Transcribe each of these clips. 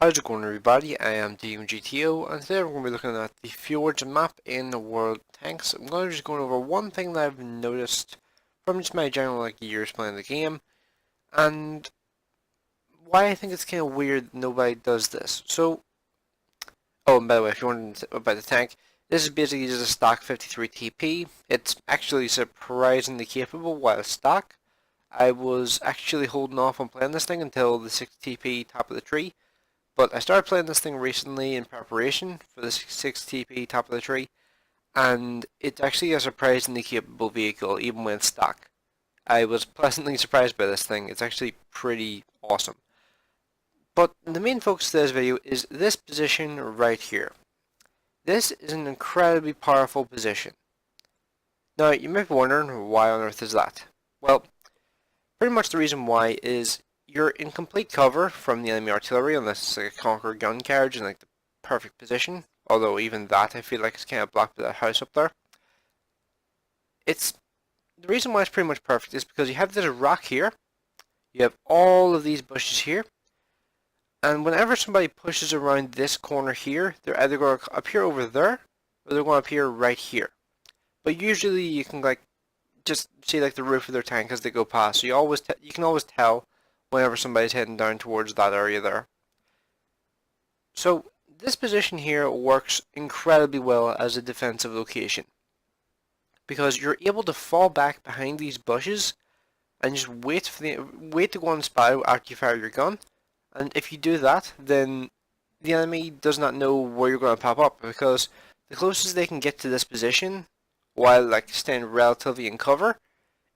How's it going, everybody? I am DMGTO, and today we're going to be looking at the Fjords map in the World Tanks. I'm going to just going over one thing that I've noticed from just my general years playing the game, and why I think it's kind of weird that nobody does this. Oh, and by the way, if you're wondering about the tank, this is basically just a stock 53 TP. It's actually surprisingly capable while stock. I was actually holding off on playing this thing until the 60 TP top of the tree. But I started playing this thing recently in preparation for the 6 TP top of the tree, and it's actually a surprisingly capable vehicle even when stock. I was pleasantly surprised by this thing. It's actually pretty awesome. But the main focus of this video is this position right here. This is an incredibly powerful position. Now, you might be wondering, why on earth is that? Well, pretty much the reason why is you're in complete cover from the enemy artillery unless it's like a Conqueror gun carriage in like the perfect position. Although even that I feel like it's kind of blocked by that house up there. It's the reason why it's pretty much perfect is because you have this rock here, you have all of these bushes here, and whenever somebody pushes around this corner here, they're either going to appear over there or they're going to appear right here. But usually you can like just see like the roof of their tank as they go past, so you can always tell whenever somebody's heading down towards that area there. So this position here works incredibly well as a defensive location because you're able to fall back behind these bushes and just wait to go on spot after you fire your gun. And if you do that, then the enemy does not know where you're going to pop up, because the closest they can get to this position while like staying relatively in cover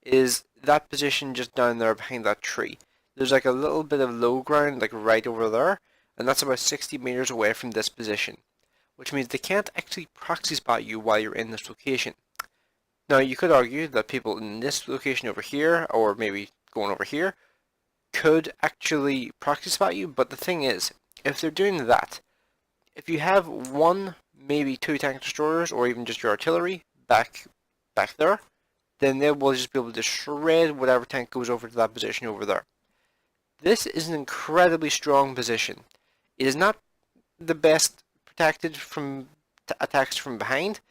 is that position just down there behind that tree. There's like a little bit of low ground like right over there, and that's about 60 meters away from this position, which means they can't actually proxy spot you while you're in this location. Now you could argue that people in this location over here, or maybe going over here, could actually proxy spot you, but the thing is, if they're doing that, if you have one, maybe two tank destroyers, or even just your artillery back there, then they will just be able to shred whatever tank goes over to that position over there. This is an incredibly strong position. It is not the best protected from attacks from behind,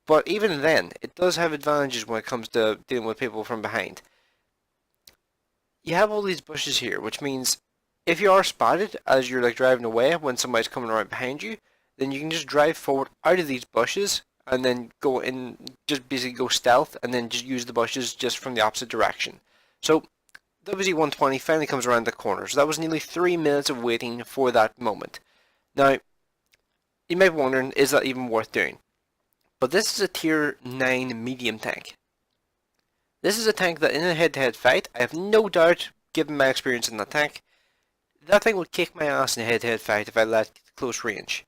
but even then, it does have advantages when it comes to dealing with people from behind. You have all these bushes here, which means if you are spotted as you're like driving away when somebody's coming right behind you, then you can just drive forward out of these bushes and then go in, just basically go stealth, and then just use the bushes just from the opposite direction. So WZ-120 finally comes around the corner, so that was nearly 3 minutes of waiting for that moment. Now, you might be wondering, is that even worth doing? But this is a tier 9 medium tank. This is a tank that in a head-to-head fight, I have no doubt, given my experience in that tank, that thing would kick my ass in a head-to-head fight if I let it close range.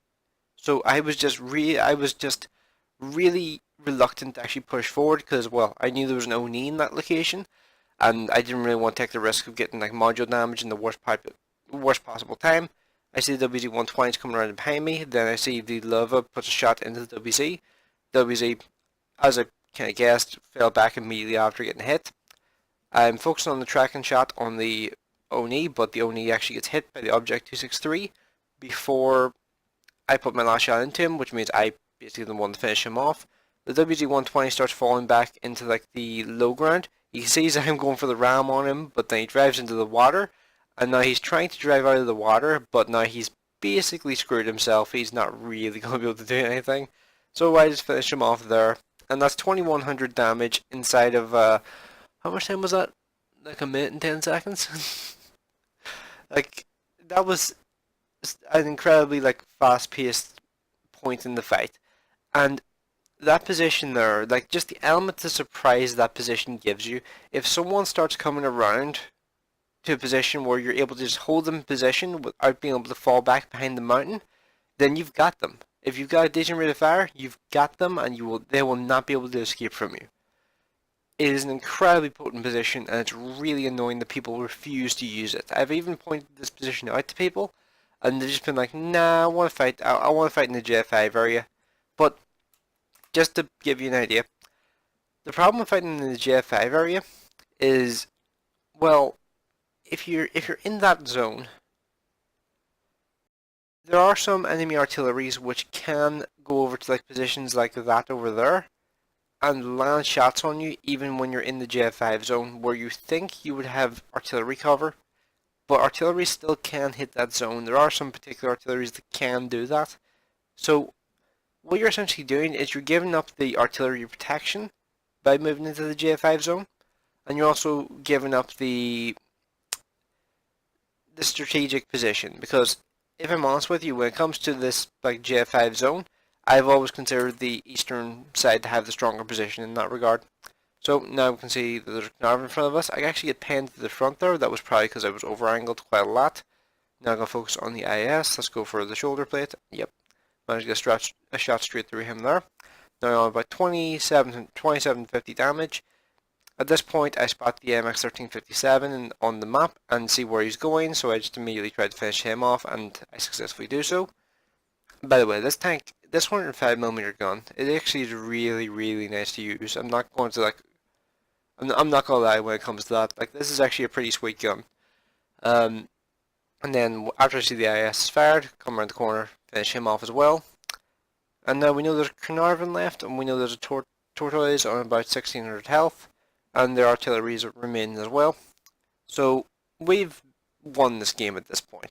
So I was just really reluctant to actually push forward because, well, I knew there was an Oni in that location, and I didn't really want to take the risk of getting like module damage in the worst possible time. I see the WZ-120s coming around behind me, then I see the Lava puts a shot into the WZ. WZ, as I kind of guessed, fell back immediately after getting hit. I'm focusing on the tracking shot on the Oni, but the Oni actually gets hit by the Object 263 before I put my last shot into him, which means I basically the one to finish him off. The WZ-120 starts falling back into like the low ground. He sees I'm going for the ram on him, but then he drives into the water, and now he's trying to drive out of the water, but now he's basically screwed himself. He's not really going to be able to do anything. So I just finish him off there, and that's 2100 damage inside of, how much time was that? Like a minute and 10 seconds? Like, that was an incredibly, like, fast-paced point in the fight. And that position there, like, just the element of surprise that position gives you, if someone starts coming around to a position where you're able to just hold them in position without being able to fall back behind the mountain, then you've got them. If you've got a decent rate of fire, you've got them, and they will not be able to escape from you. It is an incredibly potent position, and it's really annoying that people refuse to use it. I've even pointed this position out to people, and they've just been like, "Nah, I want to fight. I want to fight in the J5 area." But just to give you an idea, the problem with fighting in the J5 area is, well, if you're in that zone, there are some enemy artilleries which can go over to like positions like that over there and land shots on you even when you're in the J5 zone where you think you would have artillery cover, but artillery still can hit that zone. There are some particular artilleries that can do that. So what you're essentially doing is you're giving up the artillery protection by moving into the J5 zone, and you're also giving up the strategic position, because if I'm honest with you, when it comes to this like J5 zone, I've always considered the eastern side to have the stronger position in that regard. So now we can see that there's Carnarvon in front of us. I actually get penned to the front there. That was probably because I was over angled quite a lot. Now I'm going to focus on the IS. Let's go for the shoulder plate. Yep. Managed to get a shot straight through him there. Now I'm about 2750 damage. At this point, I spot the MX-1357 on the map and see where he's going, so I just immediately try to finish him off, and I successfully do so. By the way, this tank, this 105mm gun, it actually is really, really nice to use. I'm not going to like, I'm not gonna lie when it comes to that. Like, this is actually a pretty sweet gun. And then after I see the IS is fired, come around the corner, finish him off as well. And now we know there's Carnarvon left, and we know there's a Tortoise on about 1600 health, and their artilleries remain as well. So we've won this game at this point.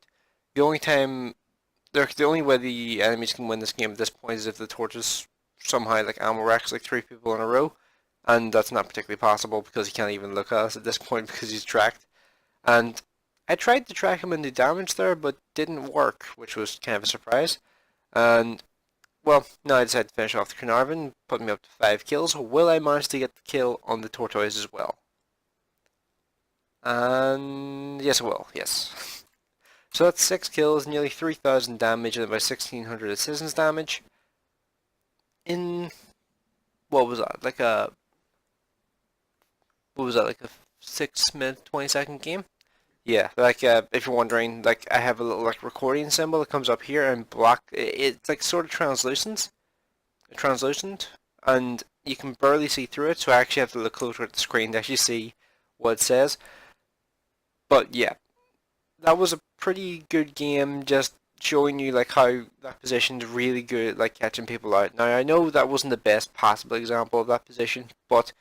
The only way the enemies can win this game at this point is if the Tortoise somehow like ammo wrecks like 3 people in a row, and that's not particularly possible because he can't even look at us at this point because he's tracked. And I tried to track him and do damage there, but didn't work, which was kind of a surprise. And well, now I decided to finish off the Carnarvon, putting me up to 5 kills. Will I manage to get the kill on the Tortoise as well? And yes, I will, yes. So that's 6 kills, nearly 3000 damage, and about 1600 assistance damage. In, what was that, like a 6-minute, 20-second game? Yeah, like if you're wondering, like I have a little like recording symbol that comes up here and it's like sort of translucent, and you can barely see through it. So I actually have to look closer at the screen to actually see what it says. But yeah, that was a pretty good game, just showing you like how that position's really good at like catching people out. Now I know that wasn't the best possible example of that position, but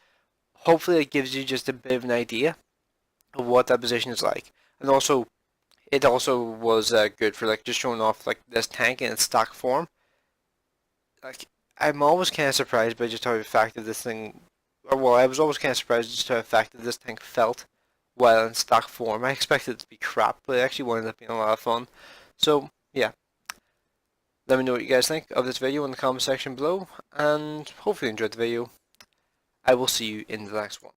hopefully it gives you just a bit of an idea of what that position is like. And also, it also was good for like just showing off like this tank in its stock form. Like, I'm always kind of surprised by just how effective this thing, or well, I was always kind of surprised just how effective this tank felt while in stock form. I expected it to be crap, but it actually wound up being a lot of fun. So yeah, let me know what you guys think of this video in the comment section below, and hopefully you enjoyed the video. I will see you in the next one.